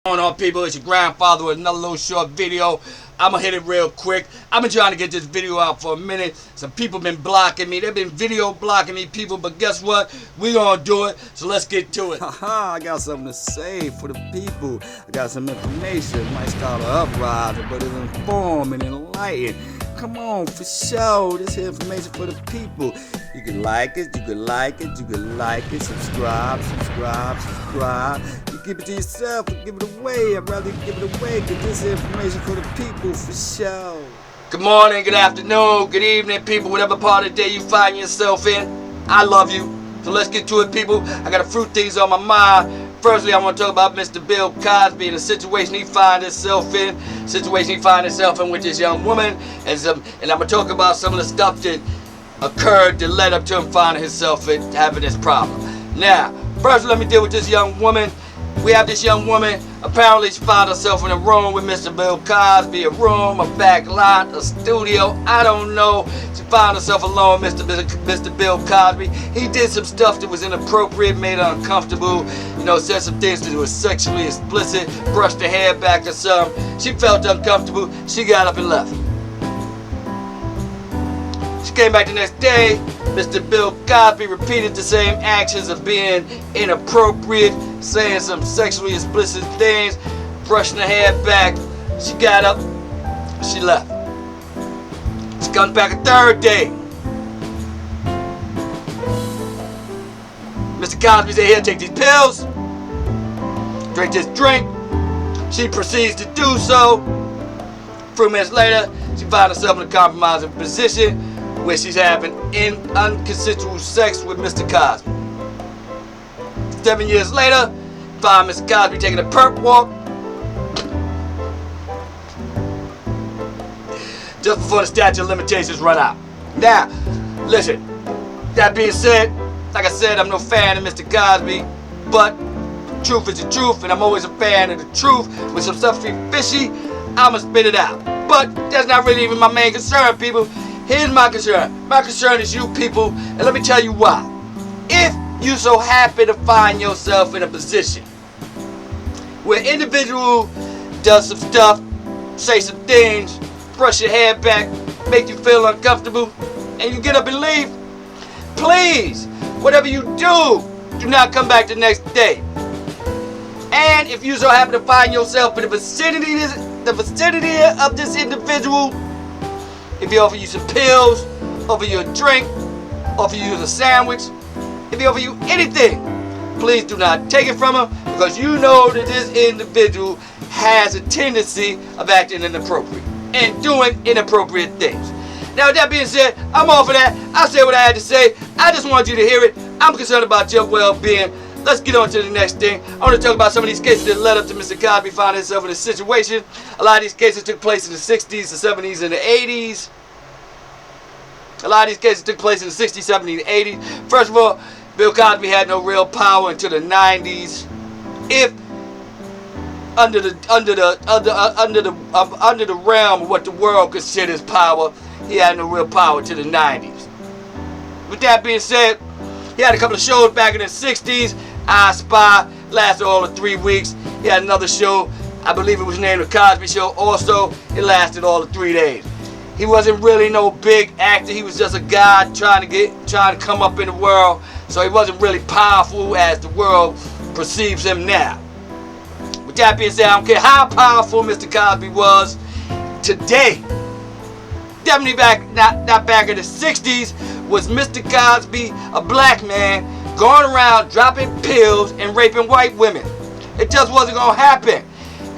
Going on, people? It's your grandfather with another little short video. I'm gonna hit it real quick. I've been trying to get this video out for a minute. Some people been blocking me. They've been video blocking me, people, but guess what? We gonna do it, so let's get to it. Haha, I got something to say for the people. I got some information. Might start an uprising, but it'll inform and enlighten. Come on, for sure. This here information for the people. You can like it, you can like it, you can like it. Subscribe. You keep it to yourself or give it away. I'd rather give it away, because this information for the people, for sure. Good morning, good afternoon, good evening, people. Whatever part of the day you find yourself in, I love you. So let's get to it, people. I got a few things on my mind. Firstly, I want to talk about Mr. Bill Cosby and the situation he find himself in. With this young woman. And I'm going to talk about some of the stuff that occurred that led up to him finding himself in having this problem. Now, first let me deal with this young woman. We have this young woman. Apparently she found herself in a room with Mr. Bill Cosby. A room, a back lot, a studio. I don't know. She found herself alone with Mr. Bill Cosby. He did some stuff that was inappropriate, made her uncomfortable. You know, said some things that was sexually explicit, brushed her hair back or something. She felt uncomfortable. She got up and left. She came back the next day. Mr. Bill Cosby repeated the same actions of being inappropriate, saying some sexually explicit things, brushing her hair back. She got up, she left. She comes back a third day. Mr. Cosby said, "Here, take these pills, drink this drink." She proceeds to do so. A few minutes later, she found herself in a compromising position where she's having unconsensual sex with Mr. Cosby. 7 years later, found Mr. Cosby taking a perp walk just before the statute of limitations run out. Now, listen, that being said, like I said, I'm no fan of Mr. Cosby, but truth is the truth, and I'm always a fan of the truth. When some stuff be fishy, I'ma spit it out. But that's not really even my main concern, people. Here's my concern. My concern is you people, and let me tell you why. If you so happen to find yourself in a position where an individual does some stuff, say some things, brush your hair back, make you feel uncomfortable, and you get up and leave, please, whatever you do not come back the next day. And if you so happen to find yourself in the vicinity of this individual, if he offer you some pills, offer you a drink, offer you a sandwich, if he offer you anything, please do not take it from him, because you know that this individual has a tendency of acting inappropriate and doing inappropriate things. Now, with that being said, I'm all for that. I said what I had to say. I just wanted you to hear it. I'm concerned about your well-being. Let's get on to the next thing. I want to talk about some of these cases that led up to Mr. Cosby finding himself in a situation. A lot of these cases took place in the 60s, the 70s, and the 80s. A lot of these cases took place in the 60s, 70s, and 80s. First of all, Bill Cosby had no real power until the 90s. If under the realm of what the world considers power, he had no real power till the 90s. With that being said, he had a couple of shows back in the 60s. I Spy lasted all of 3 weeks. He had another show, I believe it was named The Cosby Show. Also, it lasted all of 3 days. He wasn't really no big actor. He was just a guy trying to come up in the world. So he wasn't really powerful as the world perceives him now. With that being said, I don't care how powerful Mr. Cosby was today. Definitely not back in the 60s. Was Mr. Cosby a black man going around dropping pills and raping white women? It just wasn't going to happen.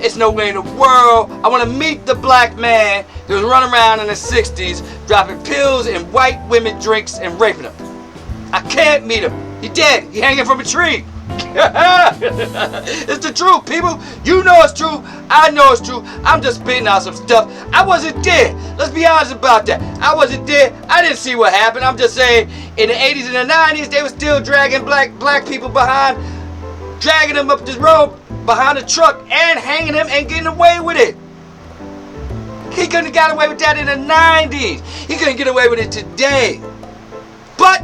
It's no way in the world. I want to meet the black man that was running around in the 60s dropping pills in white women drinks and raping them. I can't meet him. He dead. He hanging from a tree. It's the truth, people. You know it's true. I know it's true. I'm just spitting out some stuff. I wasn't there. Let's be honest about that. I wasn't there. I didn't see what happened. I'm just saying, in the 80s and the 90s, they were still dragging black people behind, dragging them up the road behind the truck and hanging them and getting away with it. He couldn't have got away with that in the 90s. He couldn't get away with it today. But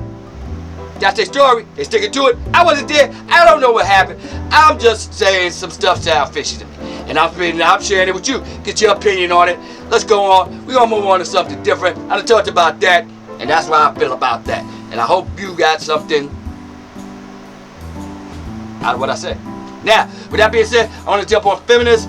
That's their story. They sticking to it. I wasn't there. I don't know what happened. I'm just saying some stuff sound fishy to me. And I'm sharing it with you. Get your opinion on it. Let's go on. We're going to move on to something different. I done talked about that. And that's why I feel about that. And I hope you got something out of what I said. Now, with that being said, I want to jump on feminists.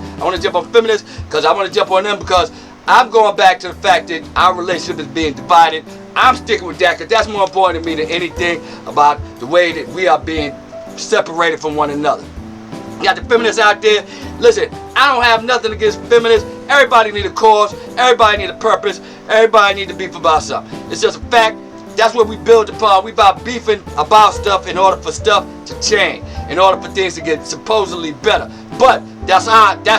Because I want to jump on them because I'm going back to the fact that our relationship is being divided. I'm sticking with that because that's more important to me than anything about the way that we are being separated from one another. You got the feminists out there. Listen, I don't have nothing against feminists. Everybody need a cause. Everybody need a purpose. Everybody need to beef about something. It's just a fact. That's what we build upon. We about beefing about stuff in order for stuff to change, in order for things to get supposedly better. But that's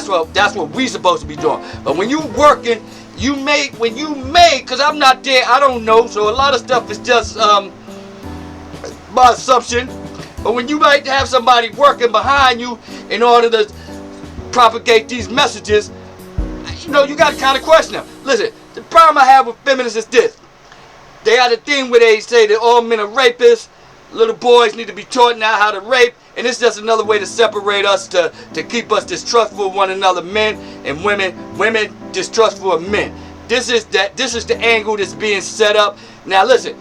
what we supposed to be doing. But when you working, because I'm not there, I don't know. So a lot of stuff is just by assumption. But when you might have somebody working behind you in order to propagate these messages, you got to kind of question them. Listen, the problem I have with feminists is this. They got a thing where they say that all men are rapists, little boys need to be taught now how to rape, and it's just another way to separate us, to keep us distrustful of one another, men and women distrustful of men. This is the angle that's being set up. Now listen,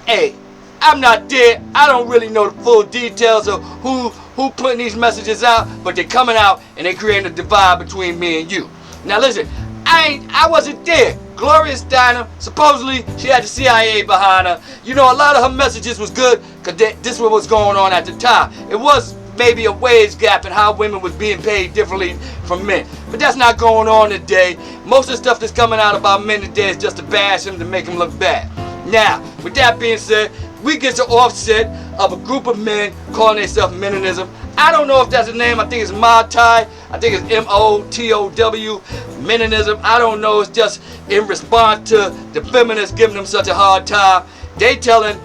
hey, I'm not there. I don't really know the full details of who putting these messages out, but they're coming out and they're creating a divide between me and you. Now listen, I wasn't there. Gloria Steinem, supposedly she had the CIA behind her. A lot of her messages was good because this was what was going on at the time. It was maybe a wage gap in how women was being paid differently from men. But that's not going on today. Most of the stuff that's coming out about men today is just to bash them, to make them look bad. Now, with that being said, we get to offset of a group of men calling themselves Meninism. I don't know if that's a name. I think it's Motow. I think it's M-O-T-O-W, Meninism. I don't know. It's just in response to the feminists giving them such a hard time. They telling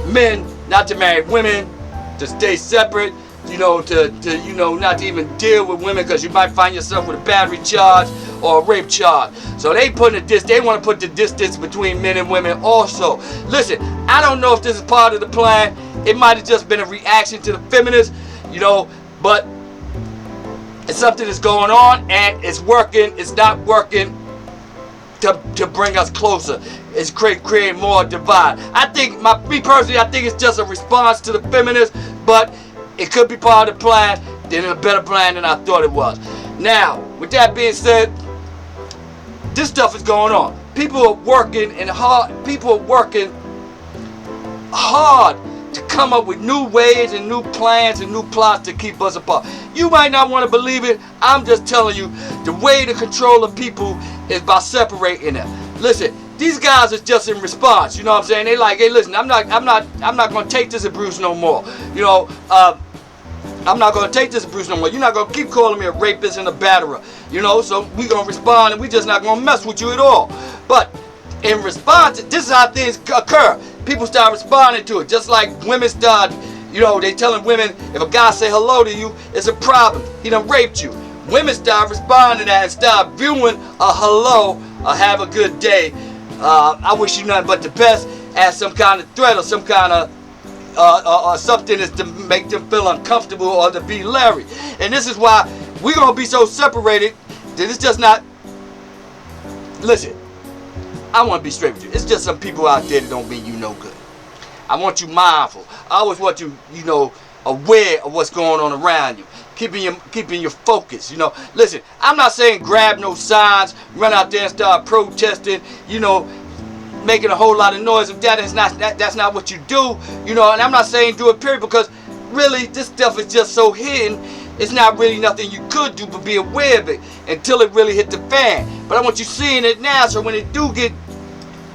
men not to marry women, to stay separate, to not to even deal with women because you might find yourself with a battery charge or a rape charge. So they want to put the distance between men and women also. Listen, I don't know if this is part of the plan. It might have just been a reaction to the feminists, but it's something that's going on and it's working. It's not working to bring us closer. It's creating more divide. Me personally, I think it's just a response to the feminists, but it could be part of the plan. Then a better plan than I thought it was. Now, with that being said, this stuff is going on. People are working hard to come up with new ways and new plans and new plots to keep us apart. You might not want to believe it. I'm just telling you, the way to control the people is by separating them. Listen, these guys are just in response. You know what I'm saying? They like, hey, listen, I'm not going to take this abuse no more. I'm not going to take this abuse no more. You're not going to keep calling me a rapist and a batterer. So we're going to respond and we're just not going to mess with you at all. But in response, this is how things occur. People start responding to it. Just like women start, they telling women, if a guy say hello to you, it's a problem. He done raped you. Women start responding to that and start viewing a hello, a have a good day, I wish you nothing but the best, as some kind of threat or some kind of or something that's to make them feel uncomfortable or to be leery. And this is why we're going to be so separated that it's just not. Listen, I want to be straight with you. It's just some people out there that don't mean you no good. I want you mindful. I always want you, aware of what's going on around you. Keeping your focus. Listen, I'm not saying grab no signs, run out there and start protesting, making a whole lot of noise. If that's not what you do, and I'm not saying do it period, because really this stuff is just so hidden. It's not really nothing you could do but be aware of it until it really hit the fan. But I want you seeing it now, so when it do get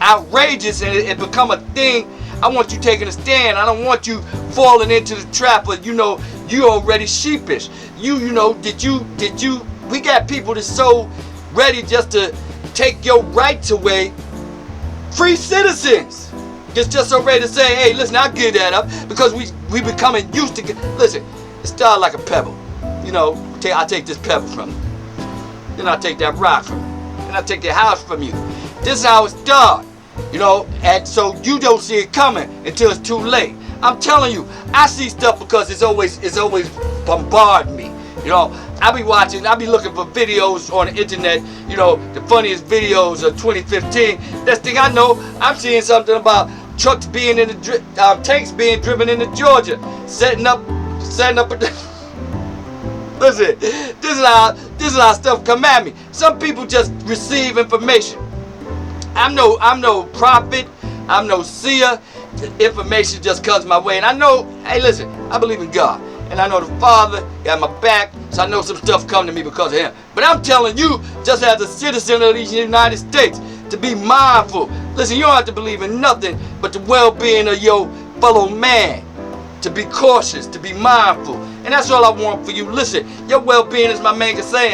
outrageous and it become a thing, I want you taking a stand. I don't want you falling into the trap of, you already sheepish. We got people that's so ready just to take your rights away. Free citizens. It's just so ready to say, hey, listen, I'll give that up, because we becoming used to listen, it started like a pebble. I take this pebble from you. Then I take that rock from you. Then I take that house from you. This is how it started. And so you don't see it coming until it's too late. I'm telling you, I see stuff because it's always bombarding me. You know, I be looking for videos on the internet, you know, the funniest videos of 2015. Next thing I know, I'm seeing something about trucks being in the tanks being driven into Georgia, setting up Listen, this is how stuff come at me. Some people just receive information. I'm no prophet, I'm no seer. Information just comes my way, and I know, hey listen, I believe in God, and I know the Father got my back, so I know some stuff come to me because of him. But I'm telling you, just as a citizen of these United States, to be mindful. Listen, you don't have to believe in nothing but the well-being of your fellow man. To be cautious, to be mindful. And that's all I want for you. Listen, your well-being is my main concern,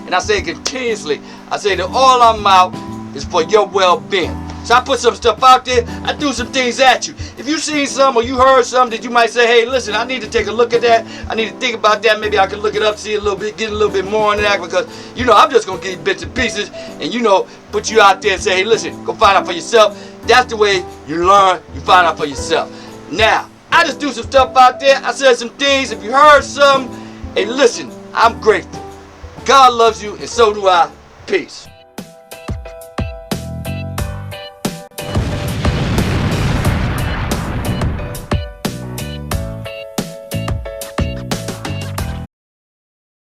and I say it continuously. I say that all I'm out is for your well-being. So I put some stuff out there, I do some things at you. If you seen some or you heard something that you might say, hey, listen, I need to take a look at that. I need to think about that. Maybe I can look it up, see a little bit, get a little bit more on that, because, you know, I'm just going to give you bits and pieces and, you know, put you out there and say, hey, listen, go find out for yourself. That's the way you learn, you find out for yourself. Now, I just do some stuff out there. I said some things. If you heard something, hey, listen, I'm grateful. God loves you, and so do I. Peace.